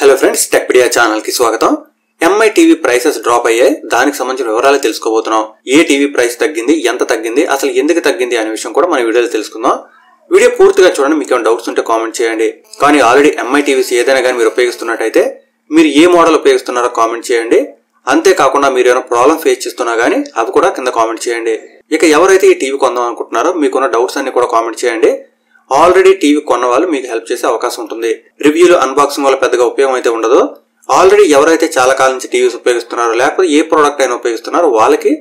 Hello friends, Techpedia channel కి స్వాగతం. MI TV prices drop అయ్యాయి. దానికి సంబంధించిన వివరాలు తెలుసుకోబోతున్నాం. ఏ టీవీ ప్రైస్ తగ్గింది, ఎంత తగ్గింది, అసలు ఎందుకు తగ్గింది అనే విషయం కూడా మన వీడియోలో తెలుసుకుందాం. వీడియో పూర్తిగా చూడండి. మీకు ఏమైనా డౌట్స్ ఉంటే కామెంట్ చేయండి. కానీ ఆల్రెడీ ఎంఐ టీవీస్ ఏదైనా కానీ మీరు ఉపయోగిస్తున్నట్టయితే మీరు ఏ మోడల్ ఉపయోగిస్తున్నారో కామెంట్ చేయండి. అంతేకాకుండా మీరు ఏమైనా ప్రాబ్లం ఫేస్ చేస్తున్నా గానీ అవి కూడా కింద కామెంట్ చేయండి. ఇక ఎవరైతే ఈ టీవీ కొందాం అనుకుంటున్నారో మీకున్న డౌట్స్ అన్ని కూడా కామెంట్ చేయండి. ఆల్రెడీ టీవీ కొన్న వాళ్ళు మీకు హెల్ప్ చేసే అవకాశం ఉంటుంది. రివ్యూలు, అన్బాక్సింగ్ వల్ల పెద్దగా ఉపయోగం అయితే ఉండదు. ఆల్రెడీ ఎవరైతే చాలా కాలం నుంచి టీవీస్ ఉపయోగిస్తున్నారో లేకపోతే ఏ ప్రోడక్ట్ అయినా ఉపయోగిస్తున్నారో వాళ్ళకి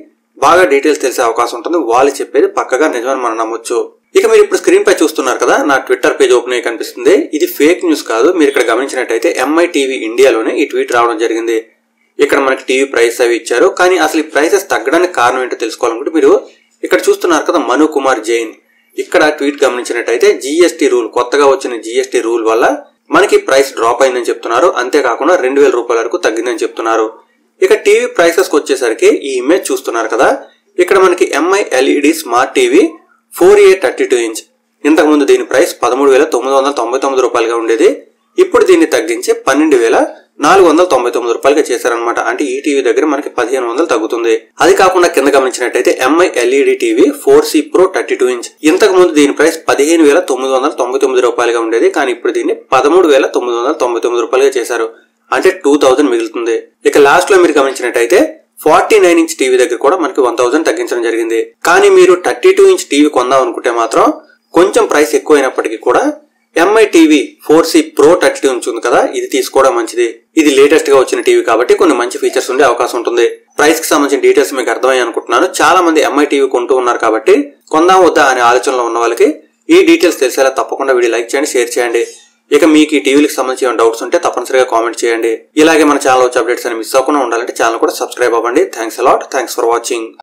బాగా డీటెయిల్స్ తెలిసే అవకాశం ఉంటుంది. వాళ్ళు చెప్పేది పక్కగా నిజమని మనం నమ్మొచ్చు. ఇక మీరు ఇప్పుడు స్క్రీన్ పై చూస్తున్నారు కదా, నా ట్విట్టర్ పేజ్ ఓపెన్ అయ్యి కనిపిస్తుంది. ఇది ఫేక్ న్యూస్ కాదు. మీరు ఇక్కడ గమనించినట్టయితే ఎంఐ టీవీ ఇండియాలోనే ఈ ట్వీట్ రావడం జరిగింది. ఇక్కడ మనకి టీవీ ప్రైస్ అవి ఇచ్చారు. కానీ అసలు ఈ ప్రైసెస్ తగ్గడానికి కారణం ఏంటో తెలుసుకోవాలనుకుంటే మీరు ఇక్కడ చూస్తున్నారు కదా, మను కుమార్ జైన్ ఇక్కడ ట్వీట్ గమనించినట్టయితే జీఎస్టీ రూల్, కొత్తగా వచ్చిన జీఎస్టీ రూల్ వల్ల మనకి ప్రైస్ డ్రాప్ అయిందని చెప్తున్నారు. అంతేకాకుండా 2000 రూపాయల వరకు తగ్గిందని చెప్తున్నారు. ఇక టీవీ ప్రైసెస్ కి వచ్చేసరికి ఈ ఇమేజ్ చూస్తున్నారు కదా, ఇక్కడ మనకి MI LED smart TV 4A 32 inch. ఇంతకు ముందు దీని ప్రైస్ 13,999 రూపాయలుగా ఉండేది. ఇప్పుడు దీన్ని తగ్గించి 12,499 రూపాయలుగా చేశారనమాట. అంటే ఈ టీవీ దగ్గర మనకి 1500 తగ్గుతుంది. అది కాకుండా కింద గమనించినట్టయితే MI LED TV 4C Pro 32 inch. ఇంతకు ముందు దీని ప్రైస్ 15,999 రూపాయలుగా ఉండేది. కానీ ఇప్పుడు దీన్ని 13,999 రూపాయలుగా చేశారు. అంటే 2000 మిగులుతుంది. ఇక లాస్ట్ లో మీరు గమనించినట్టయితే 49 ఇంచ్ టీవీ దగ్గర కూడా మనకి 1000 తగ్గించడం జరిగింది. కానీ మీరు 32 ఇంచ్ టీవీ కొందాం అనుకుంటే మాత్రం కొంచెం ప్రైస్ ఎక్కువైనప్పటికీ కూడా MI TV 4C Pro 32 inch ఉంది కదా, ఇది తీసుకోవడం మంచిది. ఇది లేటెస్ట్ గా వచ్చిన టీవీ కాబట్టి కొన్ని మంచి ఫీచర్స్ ఉండే అవకాశం ఉంటుంది. ప్రైస్ కి సంబంధించిన డీటెయిల్స్ మీకు అర్థమయ్యాయి అనుకుంటున్నాను. చాలా మంది ఎంఐ టీవీ కొంటూ ఉన్నారు కాబట్టి కొందాం వద్దా అనే ఆలోచనలో ఉన్న వాళ్ళకి ఈ డీటెయిల్స్ తెలిసేలా తప్పకుండా వీడియో లైక్ చేయండి, షేర్ చేయండి. ఇక మీకు ఈ టీవీలకు సంబంధించిన డౌట్స్ ఉంటే తప్పనిసరిగా కామెంట్ చేయండి. ఇలాగే మన ఛానల్ వచ్చే అప్డేట్స్ అని మిస్ అవ్వకుండా ఉండాలంటే ఛానల్ కూడా సబ్స్క్రైబ్ అవ్వండి. Thanks a lot. Thanks for watching.